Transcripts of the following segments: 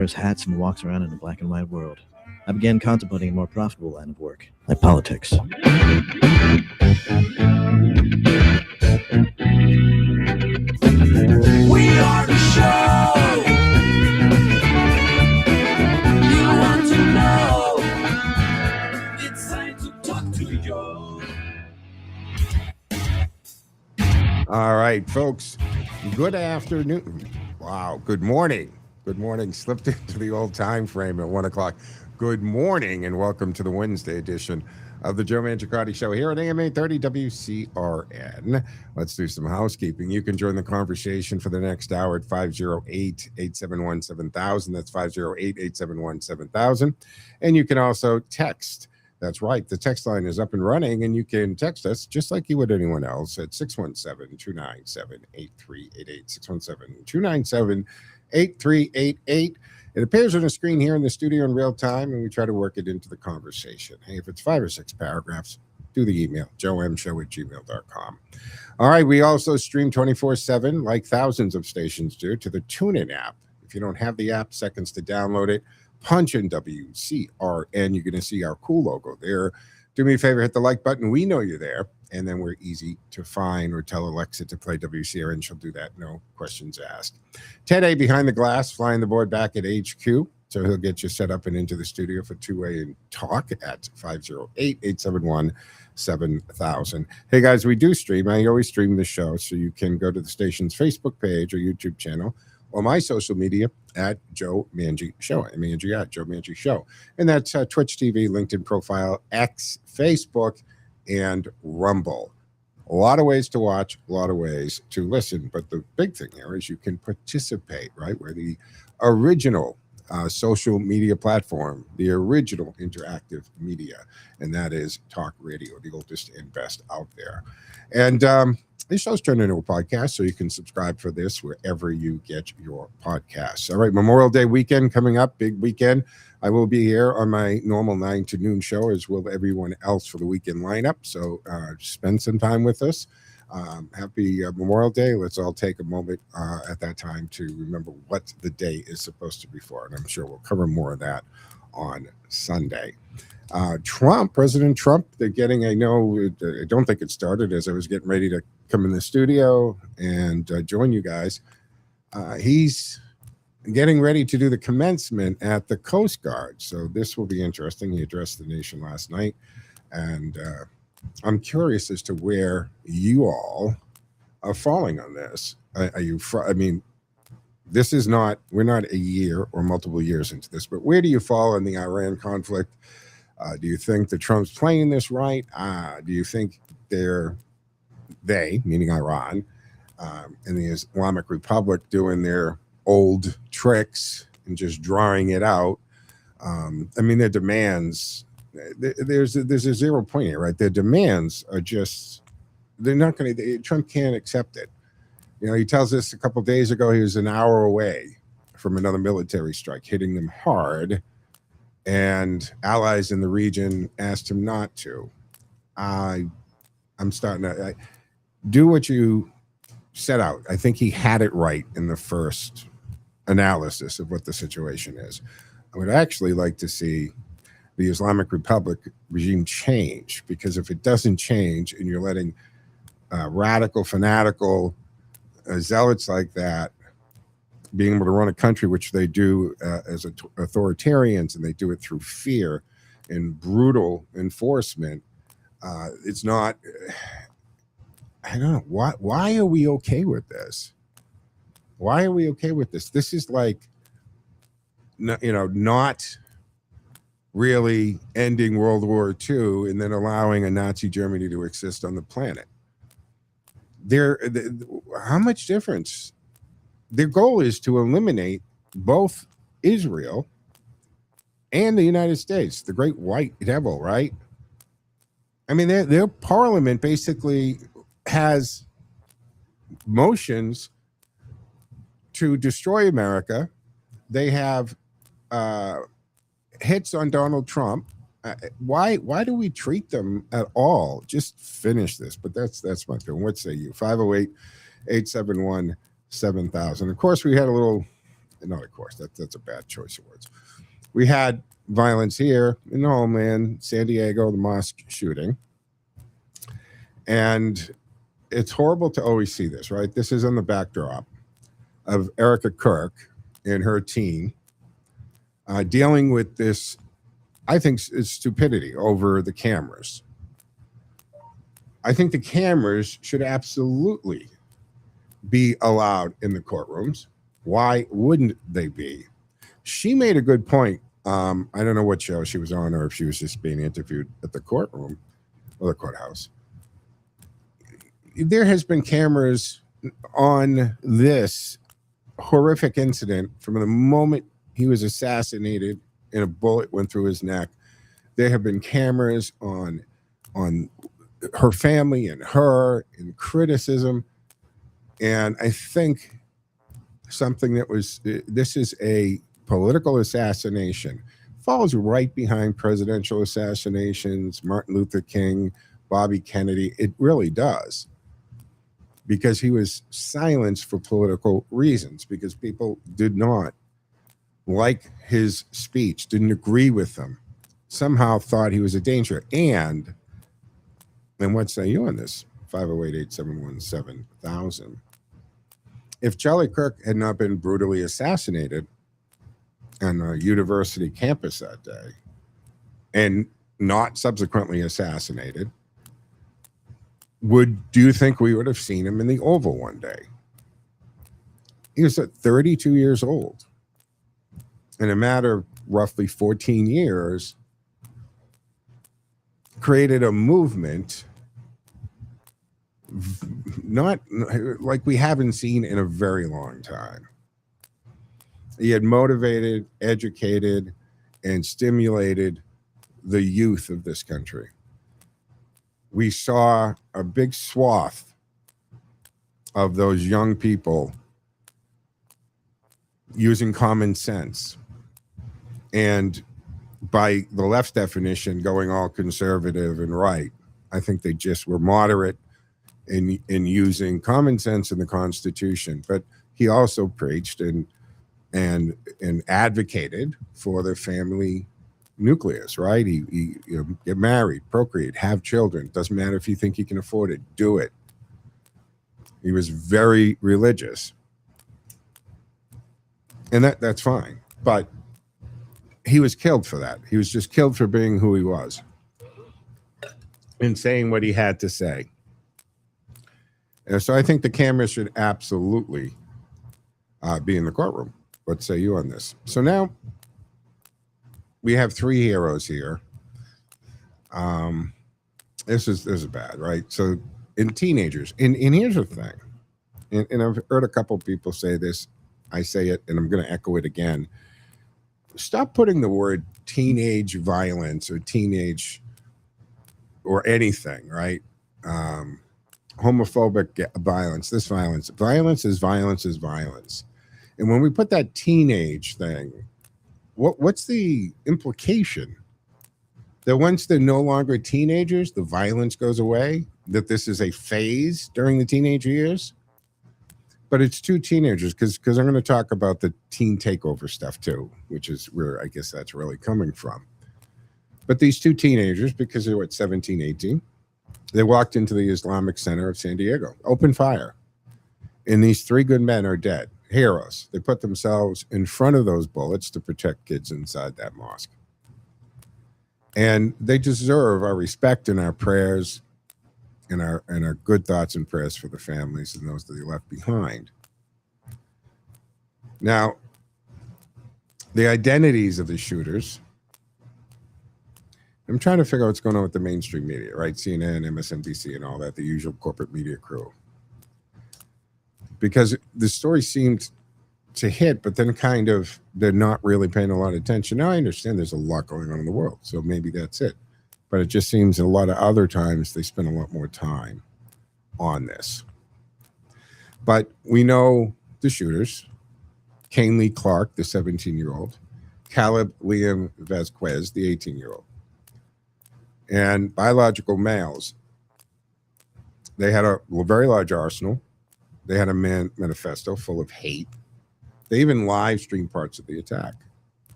wears hats and walks around in a black and white world. I began contemplating a more profitable line of work, like politics. We are the show you want to know. It's time to talk to you. All right, folks. Good afternoon. Wow. Good morning. Good morning. Slipped into the old time frame at 1 o'clock. Good morning and welcome to the Wednesday edition of the Joe Mangiacotti Show here at AM 830 WCRN. Let's do some housekeeping. You can join the conversation for the next hour at 508-871-7000. That's 508-871-7000. And you can also text. That's right. The text line is up and running, and you can text us just like you would anyone else at 617-297-8388, 617-297-8388. It appears on the screen here in the studio in real time, and we try to work it into the conversation. Hey, if it's 5 or 6 paragraphs, do the email, joemshow@gmail.com. All right, we also stream 24/7, like thousands of stations do, to the TuneIn app. If you don't have the app, seconds to download it. Punch in WCRN. You're going to see our cool logo there. Do me a favor, hit the like button. We know you're there. And then we're easy to find, or tell Alexa to play WCRN. She'll do that. No questions asked. Ted A behind the glass, flying the board back at HQ. So he'll get you set up and into the studio for two-way and talk at 508-871-7000. Hey, guys, we do stream. I always stream the show, so you can go to the station's Facebook page or YouTube channel, or my social media at Joe Mangi Show, Mangi at Joe Mangi Show. And that's Twitch TV, LinkedIn profile, X, Facebook, and Rumble. A lot of ways to watch, a lot of ways to listen. But the big thing here is you can participate, right? We're the original social media platform, the original interactive media, and that is talk radio, the oldest and best out there. And this show's turned into a podcast, so you can subscribe for this wherever you get your podcasts. All right, Memorial Day weekend coming up, big weekend. I will be here on my normal 9 to noon show, as will everyone else for the weekend lineup. So spend some time with us. Happy Memorial Day. Let's all take a moment at that time to remember what the day is supposed to be for. And I'm sure we'll cover more of that on Sunday. President Trump, they're getting, I don't think it started as I was getting ready to come in the studio and join you guys. He's getting ready to do the commencement at the Coast Guard. So this will be interesting. He addressed the nation last night. And I'm curious as to where you all are falling on this. This is not, we're not a year or multiple years into this, but where do you fall in the Iran conflict? Do you think that Trump's playing this right? Do you think they, meaning Iran, and the Islamic Republic doing their old tricks and just drawing it out? Their demands, there's a 0 point here, right? Their demands are just, Trump can't accept it. He tells us a couple of days ago he was an hour away from another military strike, hitting them hard. And allies in the region asked him not to. I'm starting to do what you set out. I think he had it right in the first analysis of what the situation is. I would actually like to see the Islamic Republic regime change, because if it doesn't change and you're letting radical, fanatical zealots like that being able to run a country, which they do as authoritarians, and they do it through fear and brutal enforcement. It's not, I don't know, why are we okay with this? Why are we okay with this? This is like, not really ending World War II and then allowing a Nazi Germany to exist on the planet. How much difference? Their goal is to eliminate both Israel and the United States, the great white devil, right? Their parliament basically has motions to destroy America. They have hits on Donald Trump. Why do we treat them at all? Just finish this. But that's my feeling. What say you? 508-871-7000. Of course, we had a little Not of course. That's a bad choice of words. We had violence here in the homeland, San Diego, the mosque shooting. And it's horrible to always see this, right? This is on the backdrop of Erica Kirk and her team dealing with this, I think, is stupidity over the cameras. I think the cameras should absolutely be allowed in the courtrooms. Why wouldn't they be? She made a good point. I don't know what show she was on or if she was just being interviewed at the courtroom or the courthouse. There has been cameras on this horrific incident from the moment he was assassinated and a bullet went through his neck. There have been cameras on her family and her in criticism. And I think something that was, this is a political assassination, falls right behind presidential assassinations, Martin Luther King, Bobby Kennedy. It really does. Because he was silenced for political reasons, because people did not like his speech, didn't agree with him, somehow thought he was a danger. And what say you on this? 508-871-7000. If Charlie Kirk had not been brutally assassinated on a university campus that day and not subsequently assassinated, do you think we would have seen him in the Oval one day? He was at 32 years old. In a matter of roughly 14 years, created a movement not like we haven't seen in a very long time. He had motivated, educated, and stimulated the youth of this country. We saw a big swath of those young people using common sense. And by the left's definition, going all conservative and right. I think they just were moderate in using common sense in the Constitution. But he also preached and advocated for the family nucleus, right? He get married, procreate, have children. Doesn't matter if you think you can afford it, do it. He was very religious. And that's fine. But he was killed for that. He was just killed for being who he was and saying what he had to say. And so I think the cameras should absolutely be in the courtroom. What say you on this? So now we have three heroes here. This is bad, right? So in teenagers, and here's the thing, and I've heard a couple people say this. I say it, and I'm going to echo it again. Stop putting the word teenage violence or teenage or anything, right? Homophobic violence, this violence. Violence is violence is violence. And when we put that teenage thing, what's the implication? That once they're no longer teenagers, the violence goes away? That this is a phase during the teenage years? But it's two teenagers, because I'm going to talk about the teen takeover stuff too, which is where I guess that's really coming from. But these two teenagers, because they were at 17, 18, they walked into the Islamic Center of San Diego, open fire. And these three good men are dead, heroes. They put themselves in front of those bullets to protect kids inside that mosque. And they deserve our respect and our prayers and our good thoughts and prayers for the families and those that they left behind. Now, the identities of the shooters, I'm trying to figure out what's going on with the mainstream media, right? CNN, MSNBC, and all that, the usual corporate media crew. Because the story seemed to hit, but then kind of they're not really paying a lot of attention. Now I understand there's a lot going on in the world, so maybe that's it. But it just seems a lot of other times they spend a lot more time on this. But we know the shooters, Kane Lee Clark, the 17-year-old, Caleb Liam Vasquez, the 18-year-old. And biological males, they had a very large arsenal. They had a manifesto full of hate. They even live streamed parts of the attack.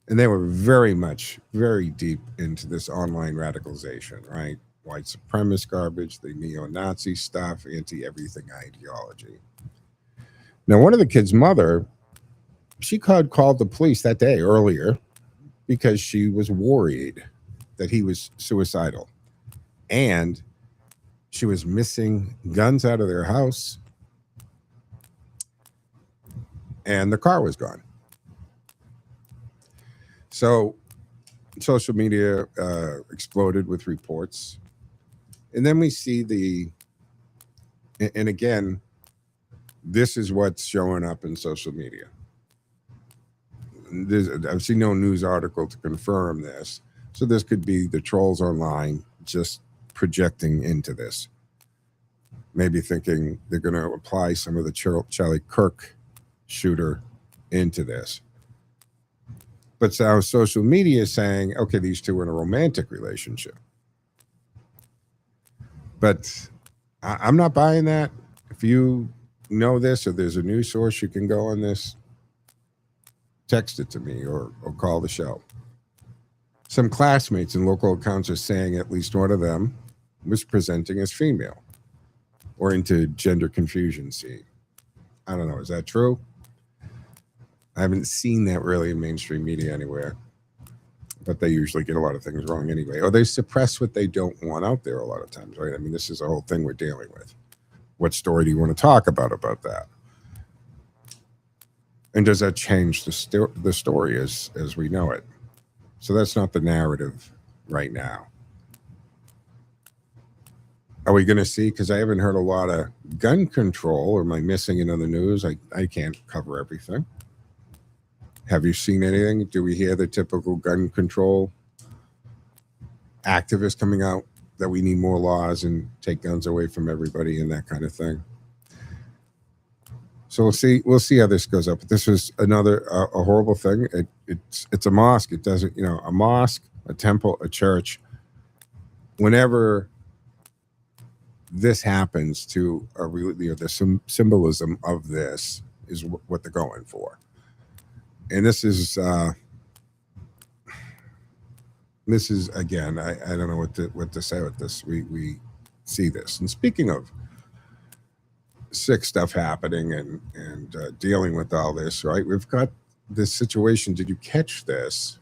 And they were very deep into this online radicalization, right? White supremacist garbage, the neo-Nazi stuff, anti-everything ideology. Now, one of the kids' mother, she called the police that day earlier because she was worried that he was suicidal. And she was missing guns out of their house. And the car was gone. So social media exploded with reports. And then we see and again, this is what's showing up in social media. I've seen no news article to confirm this. So this could be the trolls online just projecting into this. Maybe thinking they're going to apply some of the Charlie Kirk shooter into this. But now social media is saying, okay, these two are in a romantic relationship. But I'm not buying that. If you know this or there's a news source you can go on this, text it to me or call the show. Some classmates in local accounts are saying at least one of them was presenting as female or into gender confusion scene. I don't know. Is that true? I haven't seen that really in mainstream media anywhere, but they usually get a lot of things wrong anyway, or they suppress what they don't want out there a lot of times, right? I mean, this is a whole thing we're dealing with. What story do you want to talk about that? And does that change the story as we know it? So that's not the narrative right now. Are we going to see, because I haven't heard a lot of gun control, or am I missing it on the news? I can't cover everything. Have you seen anything? Do we hear the typical gun control activists coming out that we need more laws and take guns away from everybody and that kind of thing? So we'll see how this goes up. But this is another a horrible thing. It's a mosque. It doesn't, a mosque, a temple, a church. Whenever this happens to the symbolism of this is what they're going for. And this is again, I don't know what to say with this. We see this. And speaking of sick stuff happening and dealing with all this, right? We've got this situation. Did you catch this?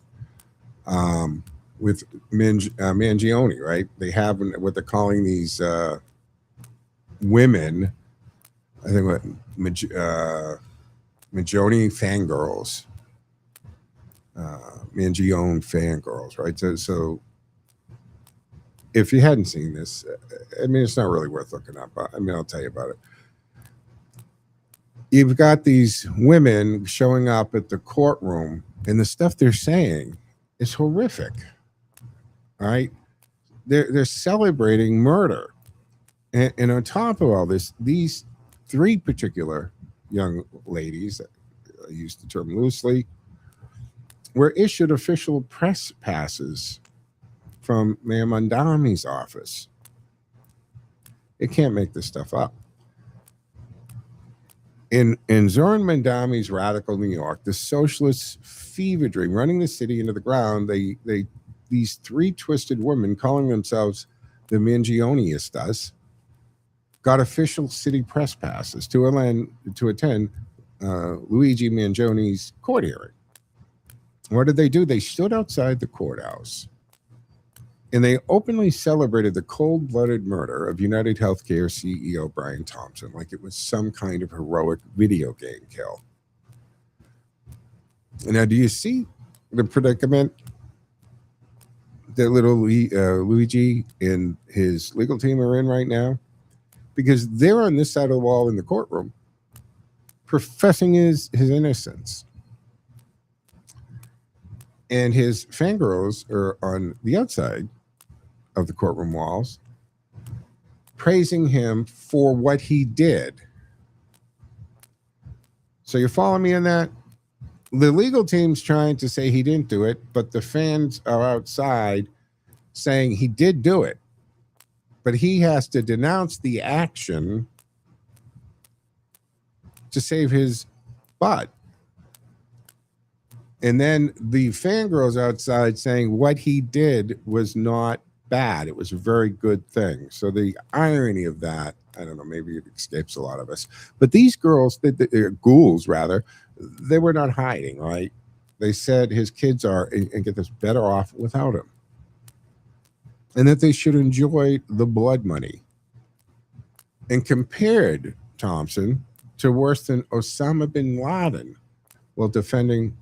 With Mangione, right? They have what they're calling these women. I think what Mangione fangirls. Mangione fangirls, right? So if you hadn't seen this, I mean, it's not really worth looking up. I mean, I'll tell you about it. You've got these women showing up at the courtroom, and the stuff they're saying is horrific. All right, they're celebrating murder, and on top of all this, these three particular young ladies, I use the term loosely, were issued official press passes from Mayor Mondami's office. It can't make this stuff up. In Zoran Mondami's radical New York, the socialist fever dream running the city into the ground, these three twisted women calling themselves the Mangionistas got official city press passes to attend Luigi Mangione's court hearing. What did they do? They stood outside the courthouse and they openly celebrated the cold-blooded murder of United Healthcare CEO Brian Thompson like it was some kind of heroic video game kill. Now, do you see the predicament that little Luigi and his legal team are in right now? Because they're on this side of the wall in the courtroom professing his innocence. And his fangirls are on the outside of the courtroom walls, praising him for what he did. So you follow me on that? The legal team's trying to say he didn't do it, but the fans are outside saying he did do it. But he has to denounce the action to save his And then the fangirls outside saying what he did was not bad. It was a very good thing. So the irony of that, I don't know, maybe it escapes a lot of us. But these girls, ghouls rather, they were not hiding, right? They said his kids are, and get this, better off without him. And that they should enjoy the blood money. And compared Thompson to worse than Osama bin Laden while defending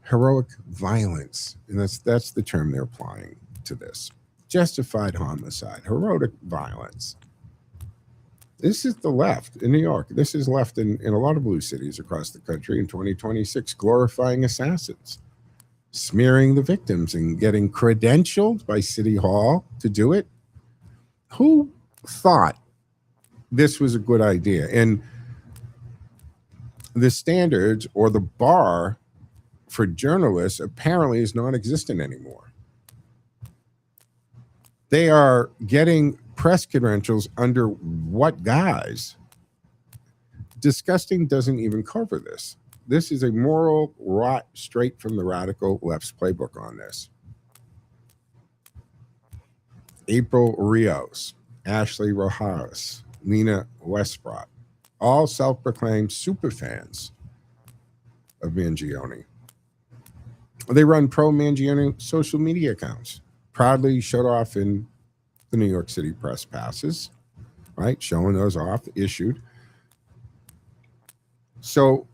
heroic violence. And that's the term they're applying to this. Justified homicide, heroic violence. This is the left in New York. This is left in a lot of blue cities across the country in 2026, glorifying assassins, smearing the victims and getting credentialed by City Hall to do it. Who thought this was a good idea? And the standards or the bar for journalists apparently is non-existent anymore. They are getting press credentials under what guise? Disgusting doesn't even cover this. This is a moral rot straight from the radical left's playbook on this. April Rios, Ashley Rojas, Lena Westbrot, all self-proclaimed superfans of Mangione. They run pro-Mangione social media accounts, proudly showed off in the New York City press passes, right? Showing those off, issued. So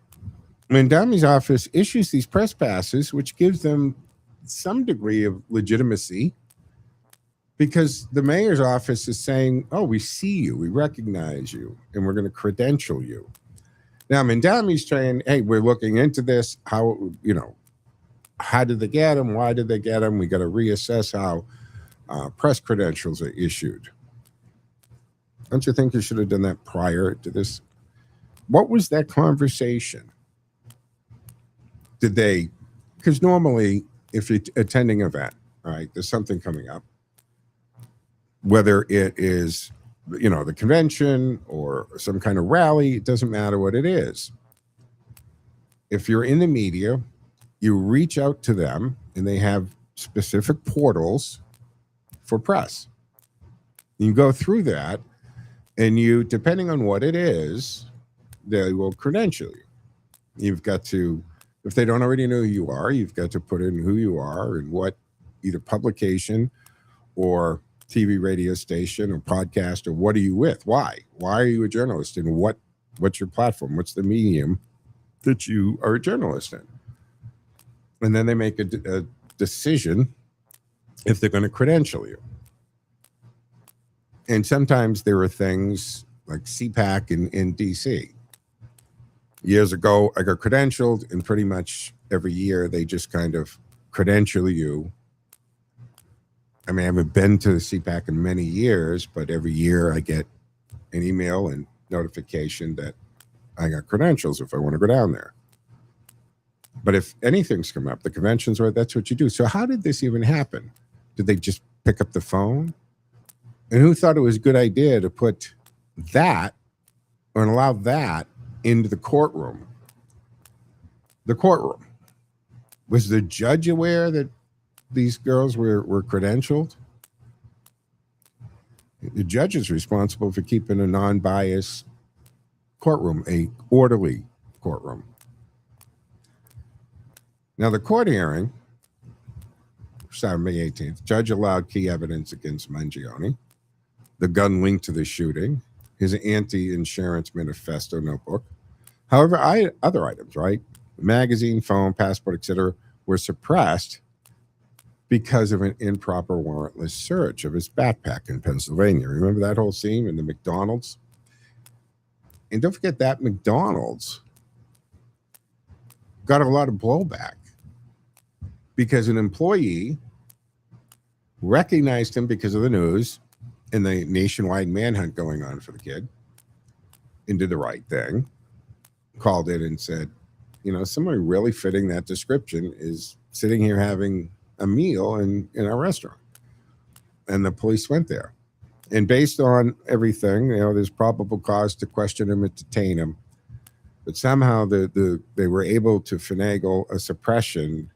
Mandame's office issues these press passes, which gives them some degree of legitimacy because the mayor's office is saying, oh, we see you, we recognize you, and we're going to credential you. Now, Mandame's saying, hey, we're looking into this. How did they get them? Why did they get them? We got to reassess how press credentials are issued. Don't you think you should have done that prior to this? What was that conversation? Did they, because normally if you're attending an event, all right, there's something coming up, whether it is, the convention or some kind of rally, it doesn't matter what it is. If you're in the media, you reach out to them and they have specific portals for press. You go through that and you, depending on what it is, they will credential you. You've got to, if they don't already know who you are, you've got to put in who you are and what either publication or TV radio station or podcast, or what are you with? Why are you a journalist? And what's your platform? What's the medium that you are a journalist in? And then they make a decision if they're going to credential you. And sometimes there are things like CPAC in DC. Years ago, I got credentialed, and pretty much every year they just kind of credential you. I mean, I haven't been to the CPAC in many years, but every year I get an email and notification that I got credentials if I want to go down there. But if anything's come up, the conventions, right, that's what you do. So how did this even happen? Did they just pick up the phone? And who thought it was a good idea to put that or allow that into the courtroom? The courtroom. Was the judge aware that these girls were credentialed? The judge is responsible for keeping a non-biased courtroom, a orderly courtroom. Now, the court hearing, Saturday, May 18th, judge allowed key evidence against Mangione, the gun linked to the shooting, his anti-insurance manifesto notebook. However, other items, right? Magazine, phone, passport, etc., were suppressed because of an improper warrantless search of his backpack in Pennsylvania. Remember that whole scene in the McDonald's? And don't forget that McDonald's got a lot of blowback because an employee recognized him because of the news and the nationwide manhunt going on for the kid, and did the right thing, called it and said, somebody really fitting that description is sitting here having a meal in our restaurant. And the police went there. And based on everything, there's probable cause to question him and detain him. But somehow they were able to finagle a suppression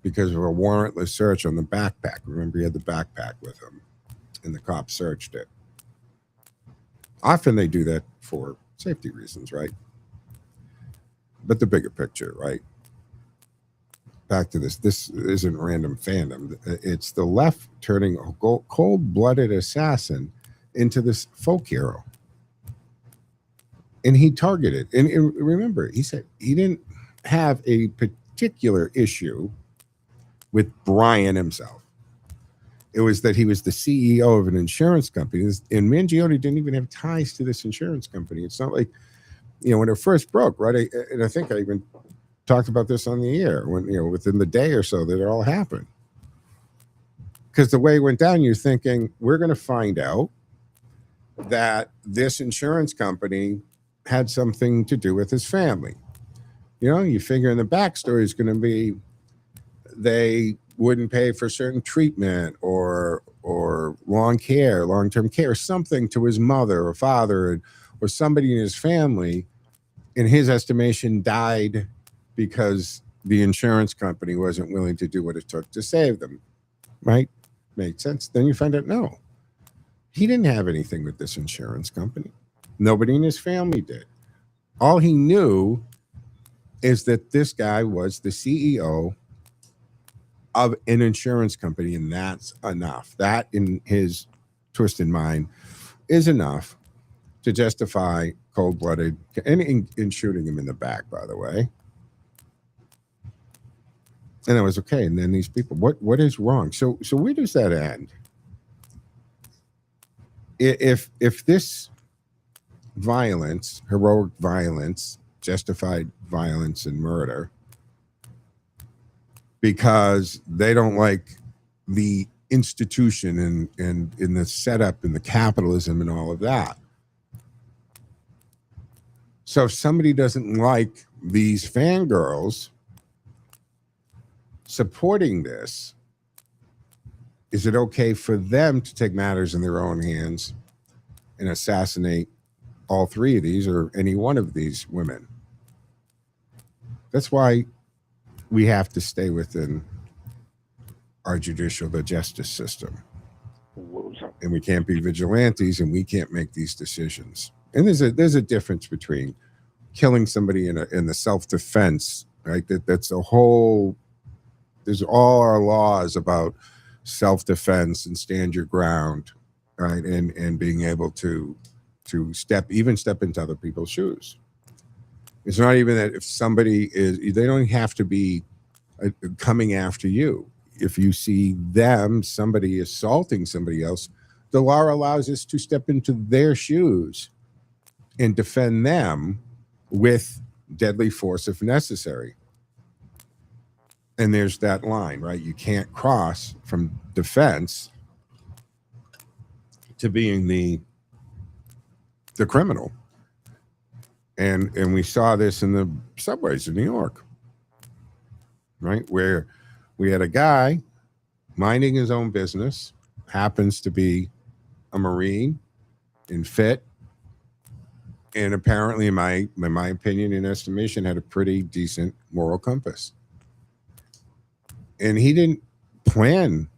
because of a warrantless search on the backpack. Remember, he had the backpack with him, and the cops searched it. Often they do that for safety reasons, right? But the bigger picture, right? Back to this. This isn't random fandom. It's the left turning a cold-blooded assassin into this folk hero. And he targeted. And remember, he said he didn't have a particular issue with Brian himself. It was that he was the CEO of an insurance company. And Mangione didn't even have ties to this insurance company. It's not like, when it first broke, right? And I think I even talked about this on the air when, within the day or so that it all happened. Because the way it went down, you're thinking, we're going to find out that this insurance company had something to do with his family. You figure in the backstory is going to be they wouldn't pay for certain treatment or long-term care, something to his mother or father or somebody in his family, in his estimation, died because the insurance company wasn't willing to do what it took to save them. Right? Made sense. Then you find out, no, he didn't have anything with this insurance company. Nobody in his family did. All he knew is that this guy was the CEO of an insurance company, and that's enough. That, in his twisted mind, is enough to justify cold-blooded, and in shooting him in the back, by the way. And it was okay. And then these people, what is wrong? So where does that end? If this violence, heroic violence, justified violence and murder, because they don't like the institution and in the setup and the capitalism and all of that. So if somebody doesn't like these fangirls supporting this, is it okay for them to take matters in their own hands and assassinate all three of these or any one of these women? That's why we have to stay within our the justice system. And we can't be vigilantes, and we can't make these decisions. And there's a difference between killing somebody in the self-defense, right? That's a whole. There's all our laws about self-defense and stand your ground, right? And being able to step into other people's shoes. It's not even that if somebody they don't have to be coming after you. If you see somebody assaulting somebody else, the law allows us to step into their shoes and defend them with deadly force if necessary. And there's that line, right? You can't cross from defense to being the criminal. And we saw this in the subways in New York, right? Where we had a guy minding his own business, happens to be a Marine and fit, and apparently, in my opinion and estimation, had a pretty decent moral compass. And he didn't plan,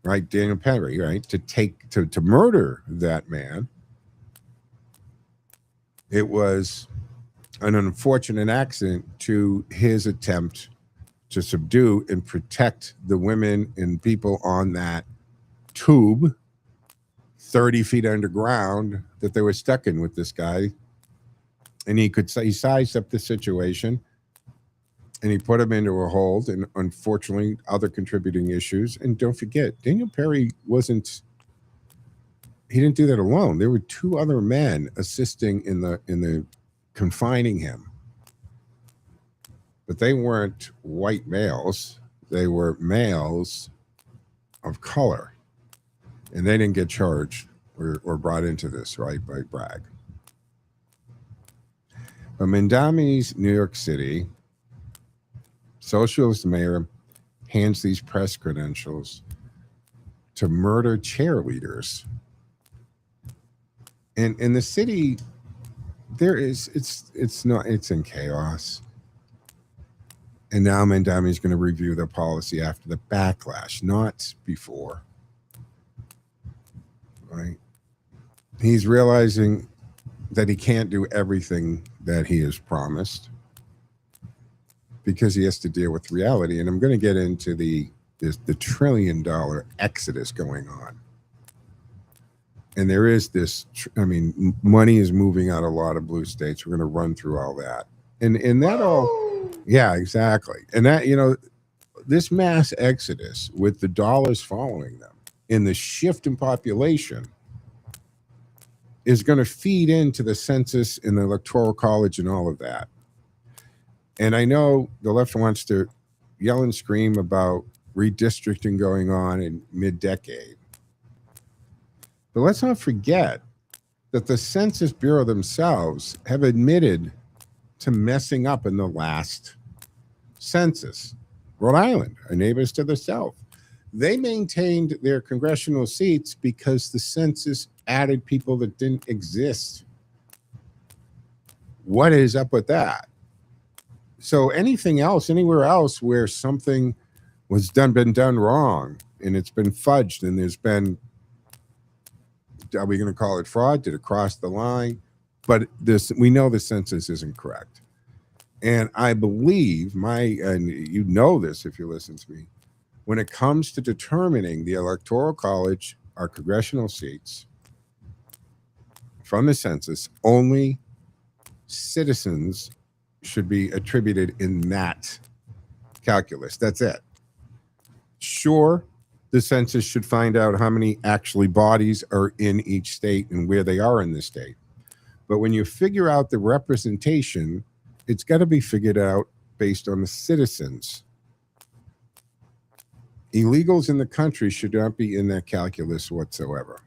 right, Daniel Perry, right, to murder that man. It was an unfortunate accident to his attempt to subdue and protect the women and people on that tube 30 feet underground that they were stuck in with this guy. And he sized up the situation, and he put him into a hold, and unfortunately other contributing issues. And don't forget, Daniel Perry he didn't do that alone. There were two other men assisting in the confining him. But they weren't white males. They were males of color. And they didn't get charged or brought into this, right, by Bragg. But Mandami's New York City, socialist mayor hands these press credentials to murder cheerleaders. And the city it's in chaos. And now Mandami is going to review the policy after the backlash, not before. Right? He's realizing that he can't do everything that he has promised because he has to deal with reality. And I'm going to get into the $1 trillion exodus going on. And there is this, money is moving out of a lot of blue states. We're going to run through all that. And that all, yeah, exactly. And that, this mass exodus with the dollars following them and the shift in population is going to feed into the census and the electoral college and all of that. And I know the left wants to yell and scream about redistricting going on in mid-decade. But let's not forget that the Census Bureau themselves have admitted to messing up in the last census. Rhode Island, our neighbors to the south, they maintained their congressional seats because the census added people that didn't exist. What is up with that? So anything else, anywhere else where something was been done wrong and it's been fudged and there's been, are we going to call it fraud? Did it cross the line? But we know the census isn't correct. And I believe and you know this if you listen to me, when it comes to determining the electoral college, our congressional seats from the census, only citizens should be attributed in that calculus. That's it. Sure, the census should find out how many actually bodies are in each state and where they are in the state. But when you figure out the representation, it's got to be figured out based on the citizens. Illegals in the country should not be in that calculus whatsoever.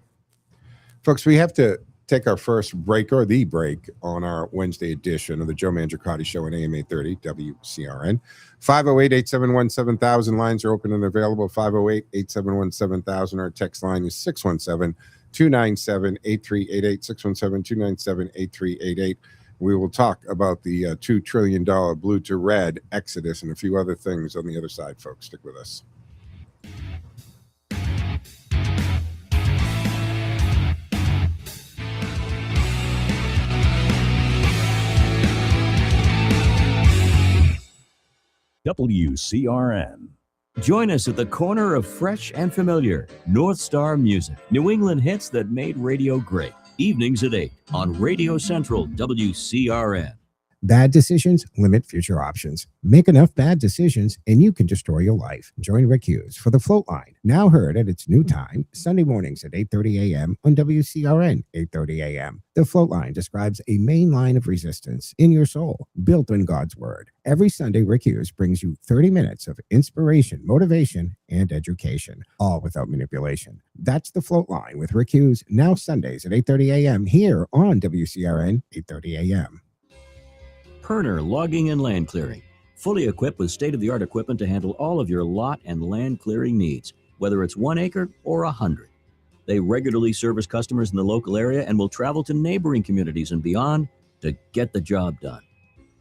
Folks, we have to take our first break, or the break, on our Wednesday edition of the Joe Mangiacotti Show on AM 830 WCRN. 508-871-7000. Lines are open and available. 508-871-7000. Our text line is 617-297-8388. 617-297-8388. We will talk about the $2 trillion blue to red exodus and a few other things on the other side, folks. Stick with us. WCRN. Join us at the corner of fresh and familiar. North Star Music. New England hits that made radio great. Evenings at 8 on Radio Central WCRN. Bad decisions limit future options. Make enough bad decisions and you can destroy your life. Join Rick Hughes for The Float Line, now heard at its new time, Sunday mornings at 8:30 a.m. on WCRN, 8:30 a.m. The Float Line describes a main line of resistance in your soul, built in God's Word. Every Sunday, Rick Hughes brings you 30 minutes of inspiration, motivation, and education, all without manipulation. That's The Float Line with Rick Hughes, now Sundays at 8:30 a.m. here on WCRN, 8:30 a.m. Perner Logging and Land Clearing. Fully equipped with state-of-the-art equipment to handle all of your lot and land clearing needs, whether it's 1 acre or 100. They regularly service customers in the local area and will travel to neighboring communities and beyond to get the job done.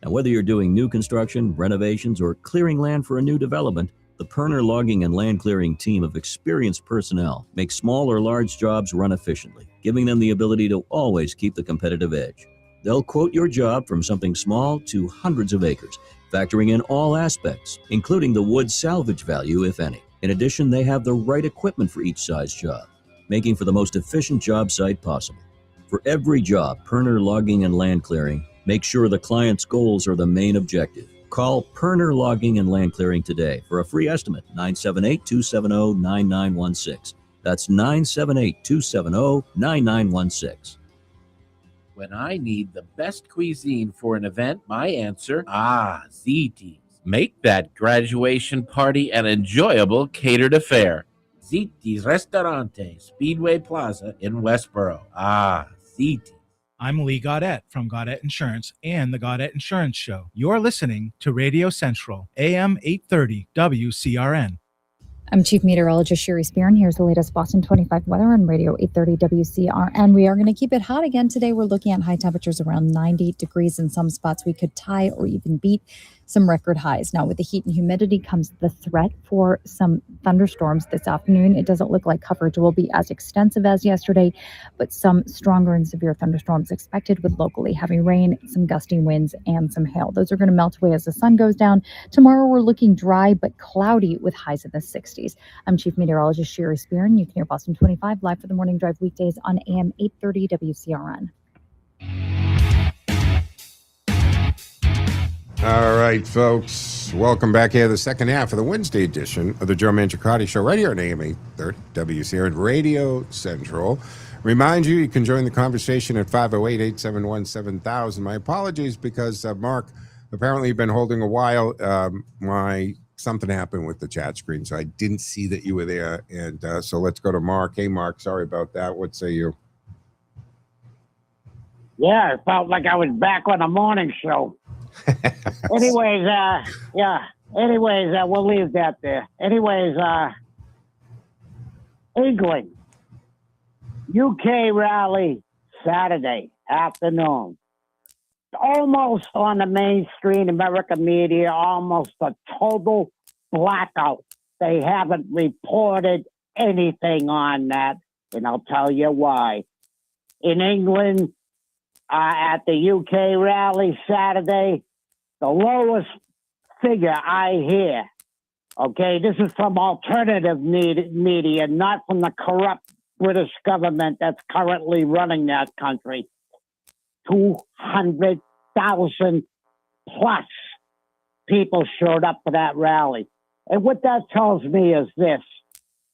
Now, whether you're doing new construction, renovations, or clearing land for a new development, the Perner Logging and Land Clearing team of experienced personnel makes small or large jobs run efficiently, giving them the ability to always keep the competitive edge. They'll quote your job from something small to hundreds of acres, factoring in all aspects, including the wood salvage value, if any. In addition, they have the right equipment for each size job, making for the most efficient job site possible. For every job, Perner Logging and Land Clearing makes sure the client's goals are the main objective. Call Perner Logging and Land Clearing today for a free estimate, 978-270-9916. That's 978-270-9916. When I need the best cuisine for an event, my answer, Ziti's. Make that graduation party an enjoyable catered affair. Ziti's Restaurante, Speedway Plaza in Westboro. Ziti's. I'm Lee Gaudette from Gaudette Insurance and the Gaudette Insurance Show. You're listening to Radio Central, AM 830 WCRN. I'm Chief Meteorologist Sherry Spearn. Here's the latest Boston 25 weather on Radio 830 WCRN. We are going to keep it hot again today. We're looking at high temperatures around 90 degrees. In some spots, we could tie or even beat some record highs. Now, with the heat and humidity comes the threat for some thunderstorms this afternoon. It doesn't look like coverage will be as extensive as yesterday, but some stronger and severe thunderstorms expected with locally heavy rain, some gusting winds, and some hail. Those are going to melt away as the sun goes down. Tomorrow, we're looking dry but cloudy with highs in the 60s. I'm Chief Meteorologist Sherry Spearn. You can hear Boston 25 live for the morning drive weekdays on AM 830 WCRN. All right, folks. Welcome back here to the second half of the Wednesday edition of the Joe Mangiacotti Show right here on AM 830 WCRN Radio Central. Remind you can join the conversation at 508-871-7000. My apologies because Mark, apparently you've been holding a while. Something happened with the chat screen, so I didn't see that you were there. And so let's go to Mark. Hey, Mark, sorry about that. What say you? Yeah, it felt like I was back on the morning show. Anyways, we'll leave that there. Anyways, England, UK rally Saturday afternoon. Almost on the mainstream American media, almost a total blackout. They haven't reported anything on that, and I'll tell you why. In England, at the UK rally Saturday, the lowest figure I hear, okay, this is from alternative media, not from the corrupt British government that's currently running that country. 200,000 plus people showed up for that rally. And what that tells me is this: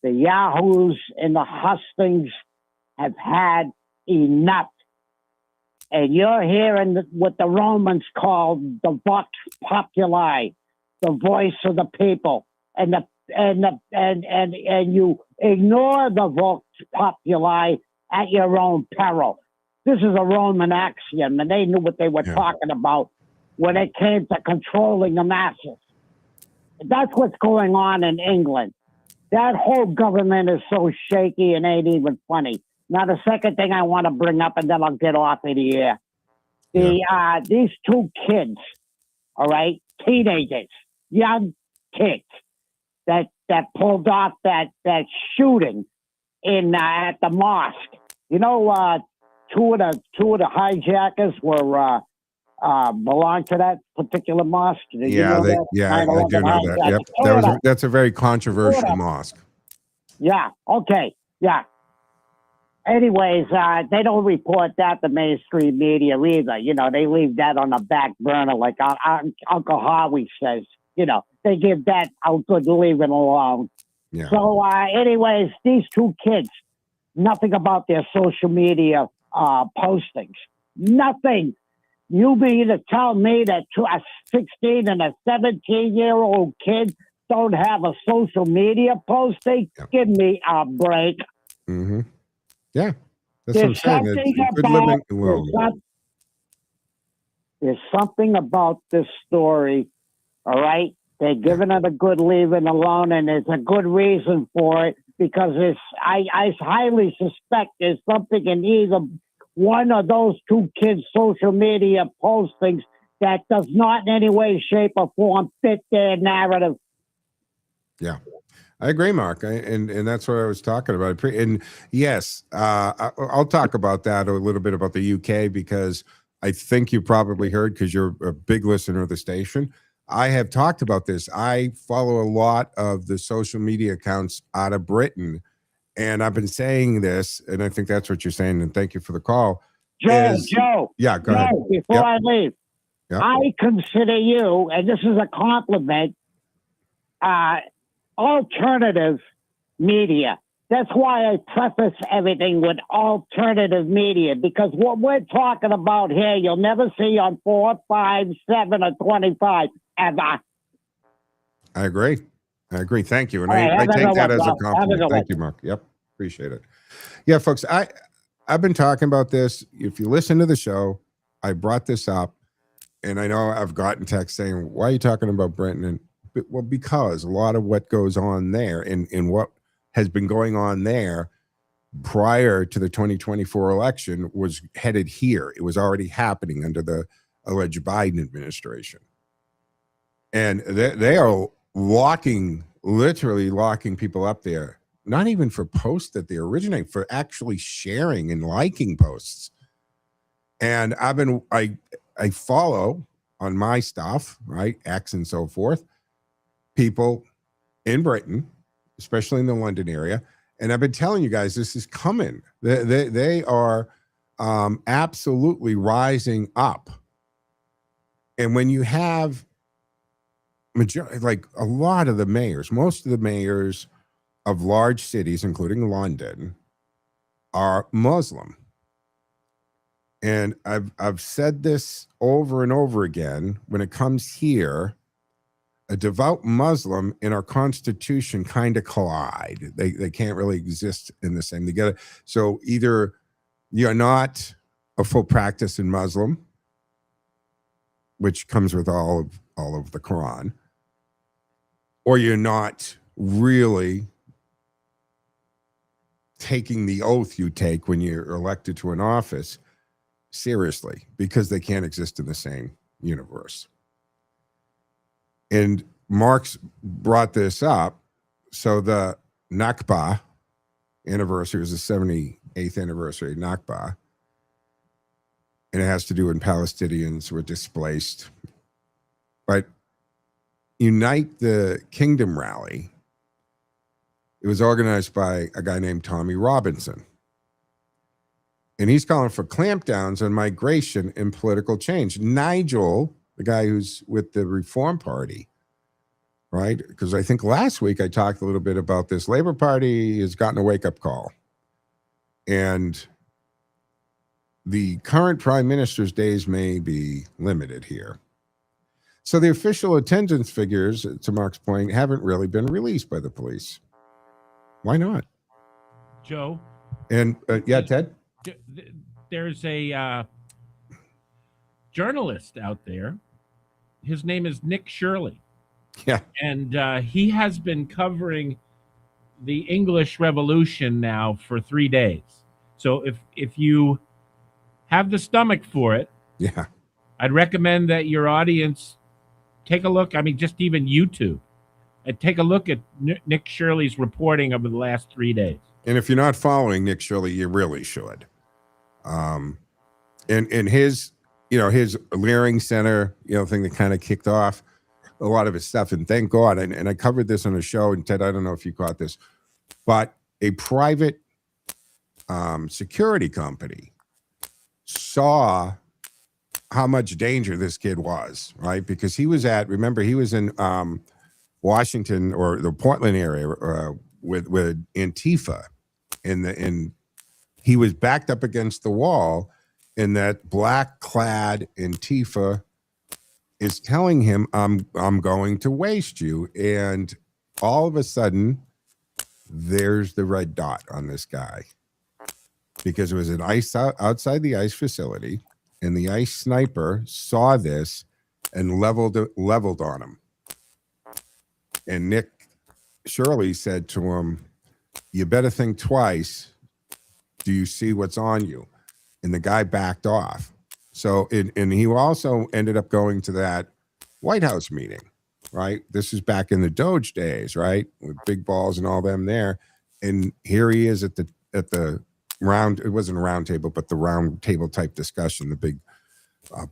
the Yahoos and the hustings have had enough. And you're hearing what the Romans called the vox populi, the voice of the people, and you ignore the vox populi at your own peril. This is a Roman axiom, and they knew what they were talking about when it came to controlling the masses. That's what's going on in England. That whole government is so shaky and ain't even funny. Now, the second thing I want to bring up, and then I'll get off of the air. These two kids, all right, teenagers, young kids, that pulled off that shooting in at the mosque. You know, two of the hijackers were belong to that particular mosque. I do know that. Yep, that's a very controversial mosque. Yeah. Okay. Yeah. Anyways, they don't report that the mainstream media either. You know, they leave that on the back burner, like Uncle Howie says. You know, they give that out good, leave it alone. Yeah. So, anyways, these two kids, nothing about their social media postings. Nothing. You mean to tell me that a 16 and a 17-year-old kid don't have a social media posting? Yeah. Give me a break. Mm-hmm. Yeah, that's what I'm saying. There's something about this story, all right? They're giving it a good leaving alone, and there's a good reason for it, because I highly suspect there's something in either one of those two kids' social media postings that does not in any way, shape, or form fit their narrative. Yeah. I agree, Mark, and that's what I was talking about. And yes, I'll talk about that a little bit about the UK, because I think you probably heard, because you're a big listener of the station. I have talked about this. I follow a lot of the social media accounts out of Britain, and I've been saying this, and I think that's what you're saying, and thank you for the call. Joe. Yeah, go ahead. Before I leave, I consider you, and this is a compliment, alternative media. That's why I preface everything with alternative media, because what we're talking about here, you'll never see on 4, 5, 7, or 25 ever. I agree. Thank you. And I take that as a compliment. Thank you, Mark. Yep. Appreciate it. Yeah, folks, I've been talking about this. If you listen to the show, I brought this up, and I know I've gotten texts saying, why are you talking about Britain? Well, because a lot of what goes on there and what has been going on there prior to the 2024 election was headed here. It was already happening under the alleged Biden administration. And they are literally locking people up there, not even for posts that they originate, for actually sharing and liking posts. And I follow on my stuff, right, X and so forth, people in Britain, especially in the London area. And I've been telling you guys, this is coming. They are absolutely rising up. And when you have like a lot of the mayors, most of the mayors of large cities, including London, are Muslim. And I've said this over and over again. When it comes here, a devout Muslim and our Constitution kind of collide. They can't really exist in the same together. So either you're not a full practicing Muslim, which comes with all of the Quran, or you're not really taking the oath you take when you're elected to an office seriously, because they can't exist in the same universe. And Marx brought this up. So the Nakba anniversary was the 78th anniversary of Nakba. And it has to do when Palestinians were displaced. But Unite the Kingdom rally, it was organized by a guy named Tommy Robinson. And he's calling for clampdowns on migration and political change. Nigel, the guy who's with the Reform Party, right? Because I think last week I talked a little bit about this. Labor Party has gotten a wake-up call. And the current prime minister's days may be limited here. So the official attendance figures, to Mark's point, haven't really been released by the police. Why not? Joe? And yeah, Ted? There's a journalist out there. His name is Nick Shirley. Yeah. And he has been covering the English Revolution now for 3 days. So if you have the stomach for it, yeah, I'd recommend that your audience take a look. I mean, just even YouTube, and take a look at Nick Shirley's reporting over the last 3 days. And if you're not following Nick Shirley, you really should. And his, his Leering Center, thing that kind of kicked off a lot of his stuff. And thank God, and I covered this on a show, and Ted, I don't know if you caught this, but a private security company saw how much danger this kid was, right? Because he was in Washington or the Portland area with Antifa, and he was backed up against the wall, and that black-clad Antifa is telling him, I'm going to waste you. And all of a sudden, there's the red dot on this guy, because it was an outside the ICE facility, and the ICE sniper saw this and leveled on him. And Nick Shirley said to him, you better think twice. Do you see what's on you? And the guy backed off. So, and he also ended up going to that White House meeting, right? This is back in the Doge days, right? With big balls and all them there. And here he is at the round, it wasn't a round table, but the round table type discussion, the big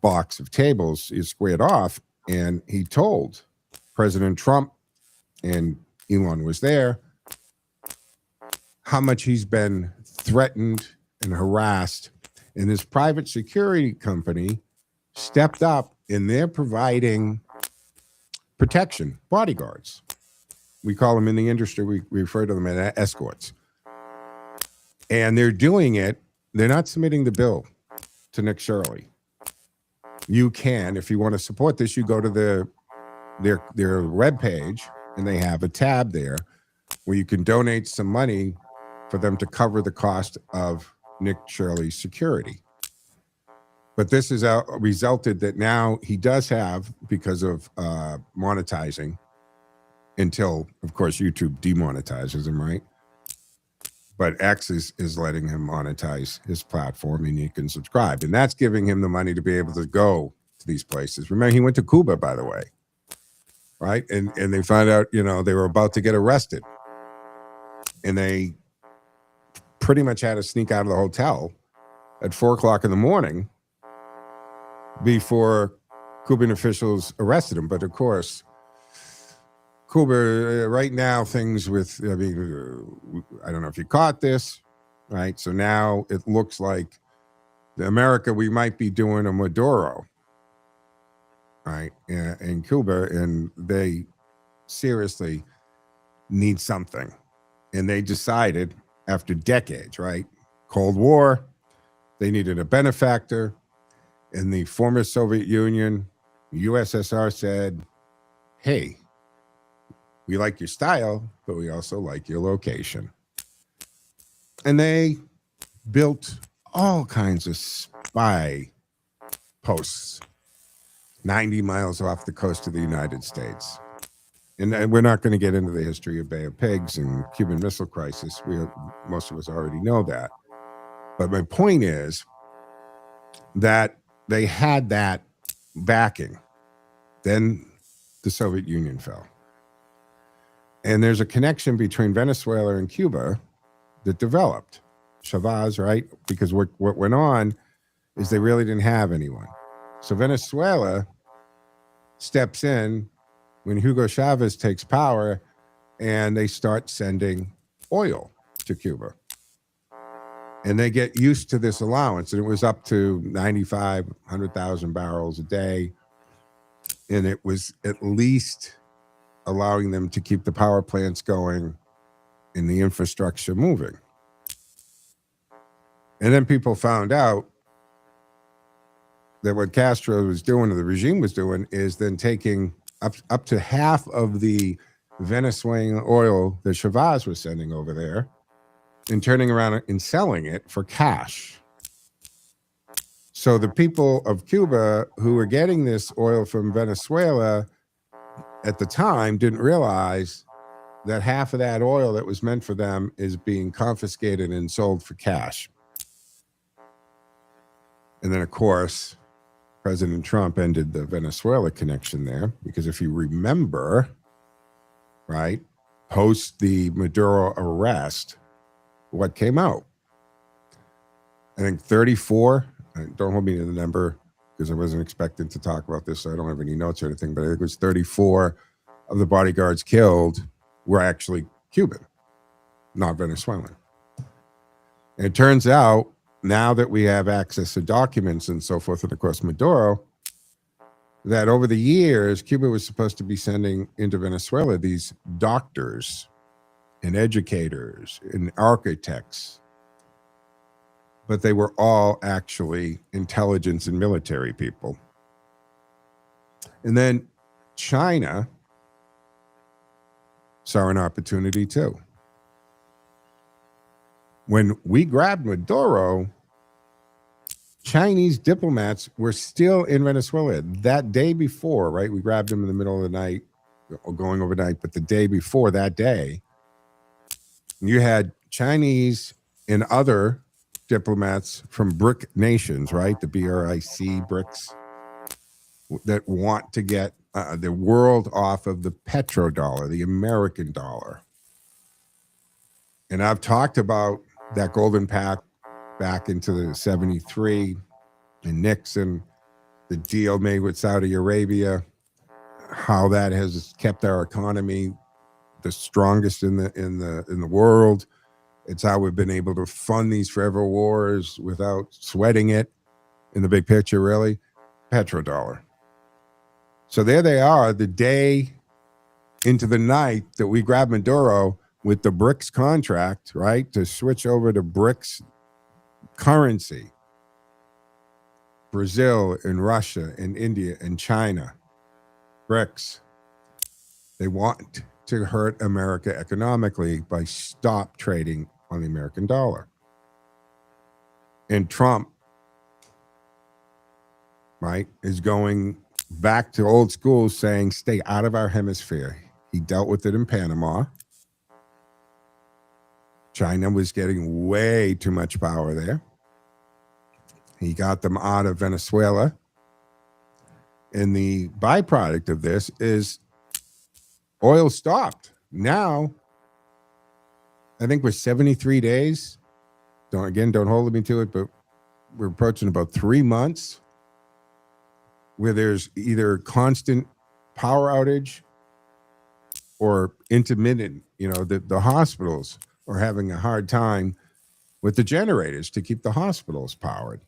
box of tables is squared off. And he told President Trump, and Elon was there, how much he's been threatened and harassed. And this private security company stepped up, and they're providing protection, bodyguards. We call them in the industry, we refer to them as escorts. And they're doing it. They're not submitting the bill to Nick Shirley. You can, if you want to support this, you go to their webpage, and they have a tab there where you can donate some money for them to cover the cost of Nick Shirley's security. But this has resulted that now he does have, because of monetizing, until, of course, YouTube demonetizes him, right? But X is letting him monetize his platform, and you can subscribe. And that's giving him the money to be able to go to these places. Remember, he went to Cuba, by the way, right? And they found out, you know, they were about to get arrested. And they pretty much had to sneak out of the hotel at 4 o'clock in the morning before Cuban officials arrested him. But of course, Cuba, right now, things with, I mean, I don't know if you caught this, right? So now it looks like America, we might be doing a Maduro, right, in Cuba, and they seriously need something. And they decided after decades, right? Cold War, they needed a benefactor. In the former Soviet Union, USSR said, hey, we like your style, but we also like your location. And they built all kinds of spy posts 90 miles off the coast of the United States. And we're not going to get into the history of Bay of Pigs and Cuban Missile Crisis. Most of us already know that. But my point is that they had that backing. Then the Soviet Union fell. And there's a connection between Venezuela and Cuba that developed. Chavez, right? Because what went on is they really didn't have anyone. So Venezuela steps in when Hugo Chavez takes power, and they start sending oil to Cuba. And they get used to this allowance, and it was up to 100,000 barrels a day. And it was at least allowing them to keep the power plants going and the infrastructure moving. And then people found out that what Castro was doing, or the regime was doing, is then taking up to half of the Venezuelan oil that Chavez was sending over there and turning around and selling it for cash. So the people of Cuba who were getting this oil from Venezuela at the time didn't realize that half of that oil that was meant for them is being confiscated and sold for cash. And then, of course, President Trump ended the Venezuela connection there, because if you remember, right, post the Maduro arrest, what came out? I think 34, don't hold me to the number because I wasn't expecting to talk about this, so I don't have any notes or anything, but I think it was 34 of the bodyguards killed were actually Cuban, not Venezuelan. And it turns out, now that we have access to documents and so forth, and of course Maduro, that over the years, Cuba was supposed to be sending into Venezuela these doctors and educators and architects, but they were all actually intelligence and military people. And then China saw an opportunity too. When we grabbed Maduro, Chinese diplomats were still in Venezuela that day before, right? We grabbed them in the middle of the night, or going overnight, but the day before that day, you had Chinese and other diplomats from BRIC nations, right? The BRIC, BRICS, that want to get the world off of the petrodollar, the American dollar. And I've talked about that golden pact back into the 73 and Nixon, the deal made with Saudi Arabia, how that has kept our economy the strongest in the world. It's how we've been able to fund these forever wars without sweating it in the big picture, really. Petrodollar. So there they are, the day into the night that we grabbed Maduro with the BRICS contract, right, to switch over to BRICS currency. Brazil and Russia and India and China, BRICS. They want to hurt America economically by stop trading on the American dollar. And Trump, right, is going back to old school saying, stay out of our hemisphere. He dealt with it in Panama. China was getting way too much power there. He got them out of Venezuela. And the byproduct of this is oil stopped. Now, I think we're 73 days. Don't hold me to it, but we're approaching about 3 months where there's either constant power outage or intermittent. The hospitals are having a hard time with the generators to keep the hospitals powered.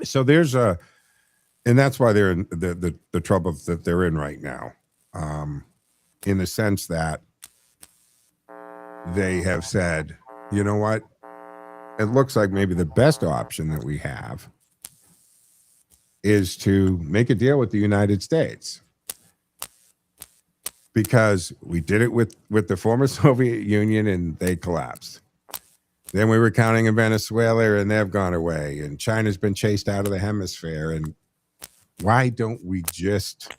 So and that's why they're in the trouble that they're in right now, in the sense that they have said, you know what? It looks like maybe the best option that we have is to make a deal with the United States, because we did it with the former Soviet Union and they collapsed. Then we were counting in Venezuela and they've gone away, and China's been chased out of the hemisphere. And why don't we just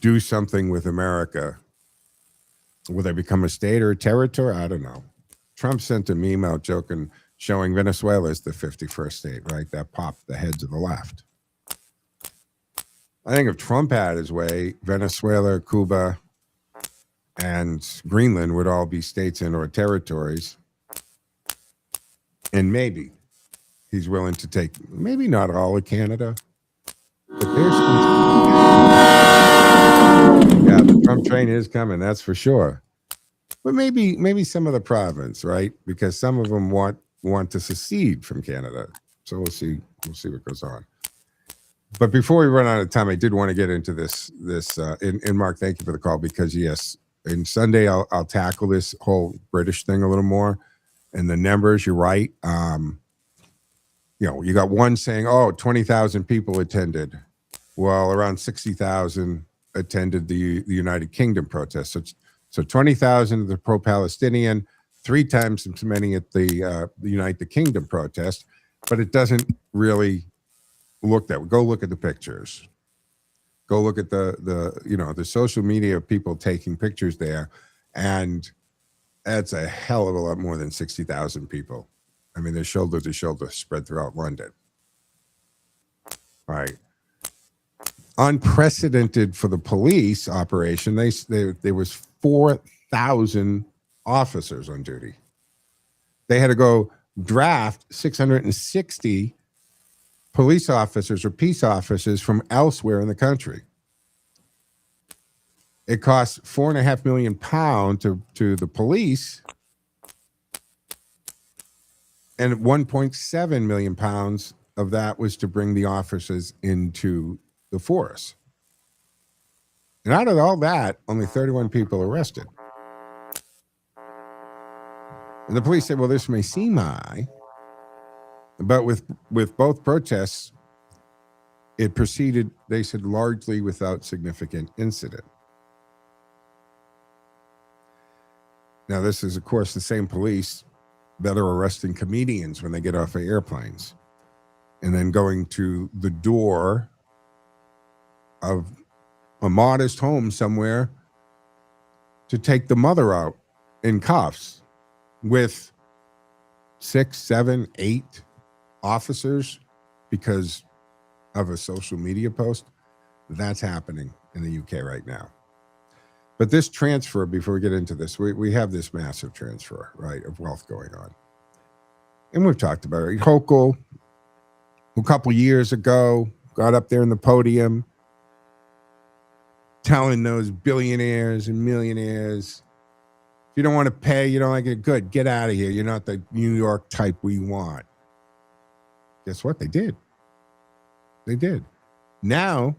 do something with America? Will they become a state or a territory? I don't know. Trump sent a meme out joking, showing Venezuela as the 51st state, right? That popped the heads of the left. I think if Trump had his way, Venezuela, Cuba, and Greenland would all be states and or territories. And maybe he's willing to take, maybe not all of Canada, but there's yeah, the Trump train is coming, that's for sure. But maybe some of the province, right? Because some of them want to secede from Canada. So we'll see what goes on. But before we run out of time, I did want to get into this. And Mark, thank you for the call, because yes, and Sunday I'll tackle this whole British thing a little more. And the numbers, you're right. You got one saying, 20,000 people attended. Well, around 60,000 attended the United Kingdom protest. So 20,000 of the pro-Palestinian, 3 times as many at the United Kingdom protest. But it doesn't really look that way. Go look at the pictures. Go look at the social media of people taking pictures there, and that's a hell of a lot more than 60,000 people. I mean, they're shoulder to shoulder spread throughout London. Right. Unprecedented for the police operation. There was 4,000 officers on duty. They had to go draft 660 police officers or peace officers from elsewhere in the country. It cost £4.5 million to the police, and 1.7 million pounds of that was to bring the officers into the force. And out of all that, only 31 people arrested. And the police said, well, this may seem high, but with both protests, it proceeded, they said, largely without significant incident. Now, this is, of course, the same police that are arresting comedians when they get off of airplanes and then going to the door of a modest home somewhere to take the mother out in cuffs with 6, 7, 8 officers because of a social media post. That's happening in the UK right now. But this transfer, before we get into this, we have this massive transfer, right, of wealth going on. And we've talked about it. Hochul, a couple years ago, got up there in the podium telling those billionaires and millionaires, if you don't want to pay, you don't like it, good, get out of here. You're not the New York type we want. Guess what? They did. They did. Now,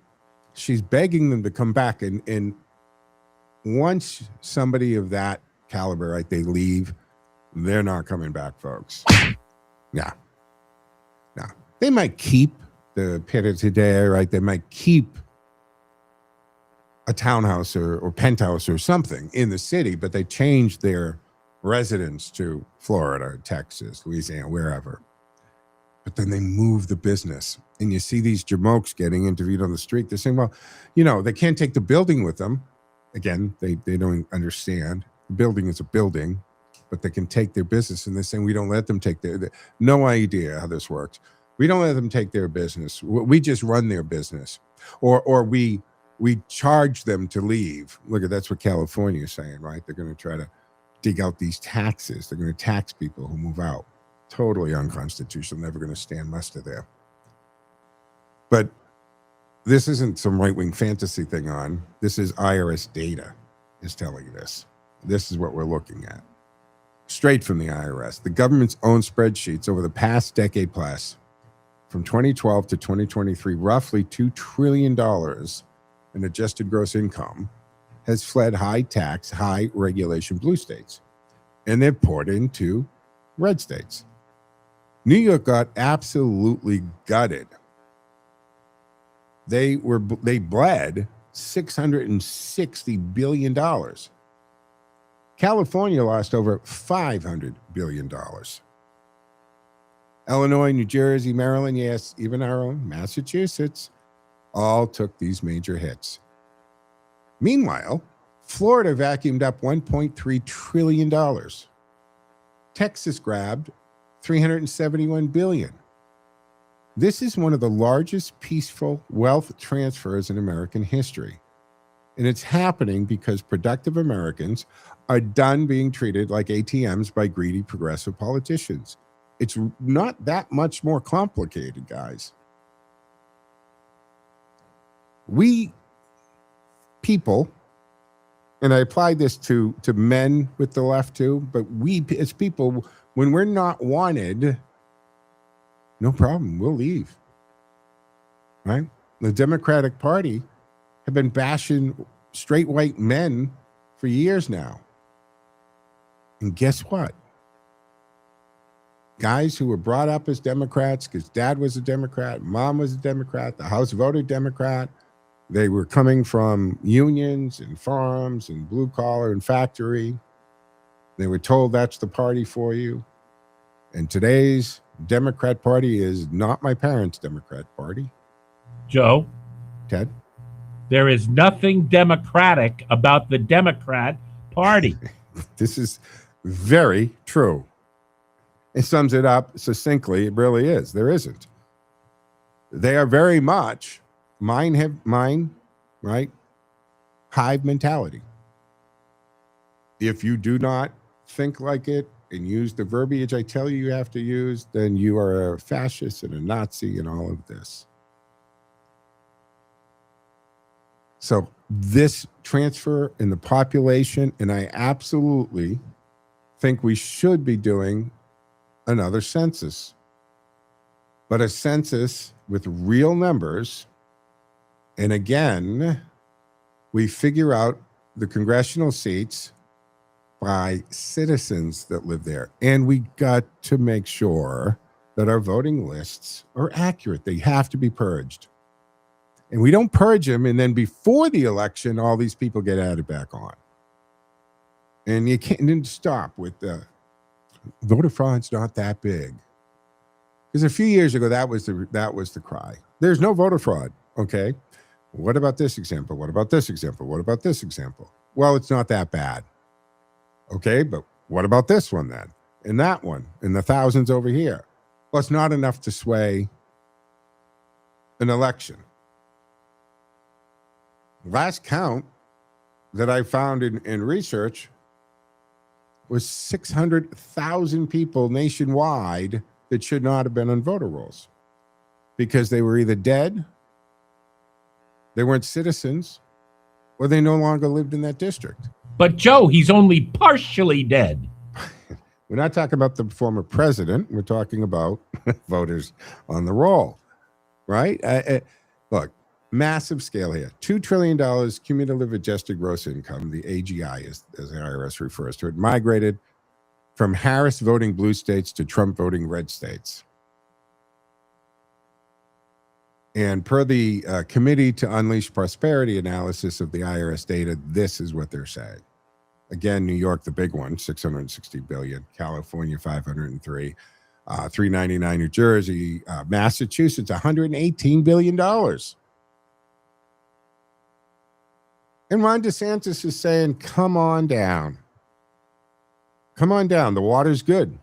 she's begging them to come back. And once somebody of that caliber, right, they leave, they're not coming back, folks. Yeah. No. They might keep the Pitta today, right? They might keep a townhouse or penthouse or something in the city, but they changed their residence to Florida, Texas, Louisiana, wherever. but then they move the business. And you see these jamokes getting interviewed on the street. They're saying, well, they can't take the building with them. Again, they don't understand. The building is a building, but they can take their business. And they're saying, we don't let them take their no idea how this works. We don't let them take their business. We just run their business. Or we charge them to leave. Look, that's what California is saying, right? They're going to try to dig out these taxes. They're going to tax people who move out. Totally unconstitutional. Never going to stand muster there. But this isn't some right-wing fantasy thing on. This is IRS data is telling you this. This is what we're looking at. Straight from the IRS. The government's own spreadsheets over the past decade plus, from 2012 to 2023, roughly $2 trillion in adjusted gross income has fled high tax, high regulation blue states. And they're poured into red states. New York got absolutely gutted. They bled $660 billion. California lost over $500 billion. Illinois, New Jersey, Maryland, yes, even our own Massachusetts, all took these major hits. Meanwhile, Florida vacuumed up $1.3 trillion. Texas grabbed $371 billion. This is one of the largest peaceful wealth transfers in American history. And it's happening because productive Americans are done being treated like ATMs by greedy progressive politicians. It's not that much more complicated, guys. We people, and I apply this to men with the left too, but we as people, when we're not wanted, no problem, we'll leave. Right? The Democratic Party have been bashing straight white men for years now. And guess what? Guys who were brought up as Democrats because dad was a Democrat, mom was a Democrat, the House voted Democrat. They were coming from unions and farms and blue collar and factory. They were told that's the party for you. And today's Democrat Party is not my parents' Democrat Party. Joe? Ted? There is nothing democratic about the Democrat Party. This is very true. It sums it up succinctly. It really is. There isn't. They are very much mine, right? Hive mentality. If you do not think like it and use the verbiage I tell you have to use, then you are a fascist and a Nazi and all of this. So this transfer in the population, and I absolutely think we should be doing another census, but a census with real numbers. And again, we figure out the congressional seats by citizens that live there. And we got to make sure that our voting lists are accurate. They have to be purged. And we don't purge them, and then before the election, all these people get added back on. And you can't stop with the voter fraud's not that big. Because a few years ago, that was the cry. There's no voter fraud. Okay. What about this example? What about this example? What about this example? Well, it's not that bad. Okay, but what about this one then? And that one, and the thousands over here. Well, it's not enough to sway an election. Last count that I found in research was 600,000 people nationwide that should not have been on voter rolls because they were either dead, they weren't citizens, or they no longer lived in that district. But Joe, he's only partially dead. We're not talking about the former president. We're talking about voters on the roll, right? Look, massive scale here. $2 trillion cumulative adjusted gross income, the AGI, as the IRS refers to it, migrated from Harris voting blue states to Trump voting red states. And per the Committee to Unleash Prosperity analysis of the IRS data, this is what they're saying. Again, New York, the big one, $660 billion. California, $503. $399 New Jersey, Massachusetts, $118 billion. And Ron DeSantis is saying, come on down. Come on down. The water's good.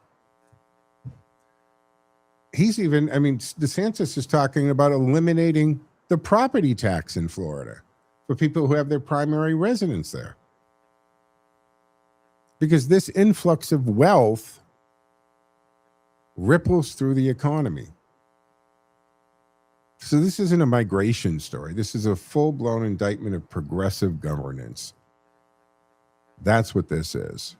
DeSantis is talking about eliminating the property tax in Florida for people who have their primary residence there. Because this influx of wealth ripples through the economy. So this isn't a migration story. This is a full-blown indictment of progressive governance. That's what this is.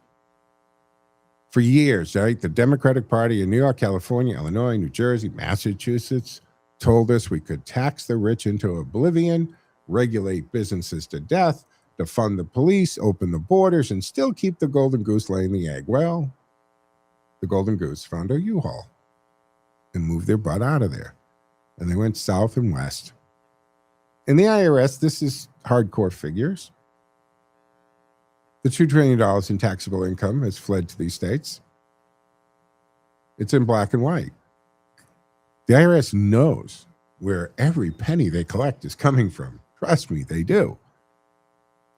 For years, right, the Democratic Party in New York, California, Illinois, New Jersey, Massachusetts told us we could tax the rich into oblivion, regulate businesses to death, defund the police, open the borders, and still keep the golden goose laying the egg. Well, the golden goose found a U-Haul and moved their butt out of there. And they went south and west. In the IRS, this is hardcore figures. The $2 trillion in taxable income has fled to these states. It's in black and white. The IRS knows where every penny they collect is coming from. Trust me, they do.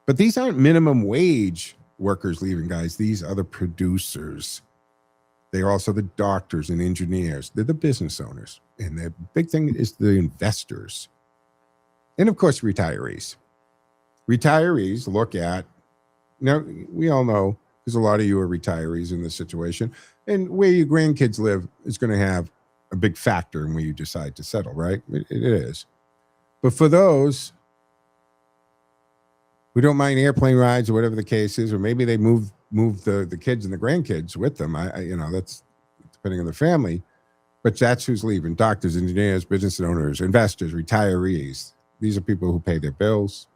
But these aren't minimum wage workers leaving, guys. These are the producers. They're also the doctors and engineers. They're the business owners. And the big thing is the investors. And, of course, retirees. Retirees look at, now, we all know there's a lot of you are retirees in this situation. And where your grandkids live is going to have a big factor in where you decide to settle, right? It is. But for those who don't mind airplane rides or whatever the case is, or maybe they move the kids and the grandkids with them, that's depending on the family. But that's who's leaving. Doctors, engineers, business owners, investors, retirees. These are people who pay their bills.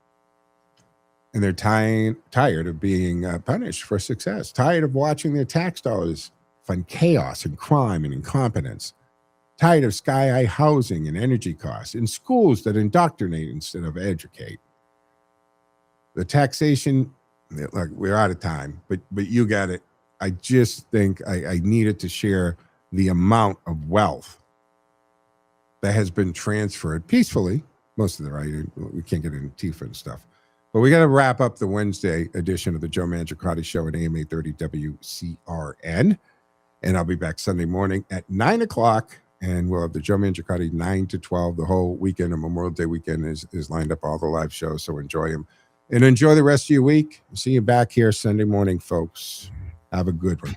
And they're tired of being punished for success, tired of watching their tax dollars fund chaos and crime and incompetence, tired of sky-high housing and energy costs, in schools that indoctrinate instead of educate. The taxation, look, we're out of time, but you got it. I just think I needed to share the amount of wealth that has been transferred peacefully. Most of the right, we can't get into Tifa and stuff. But we got to wrap up the Wednesday edition of the Joe Mangiacotti Show at AM 830 WCRN. And I'll be back Sunday morning at 9 o'clock. And we'll have the Joe Mangiacotti 9 to 12. The whole weekend, and Memorial Day weekend is lined up, all the live shows. So enjoy them. And enjoy the rest of your week. See you back here Sunday morning, folks. Have a good one.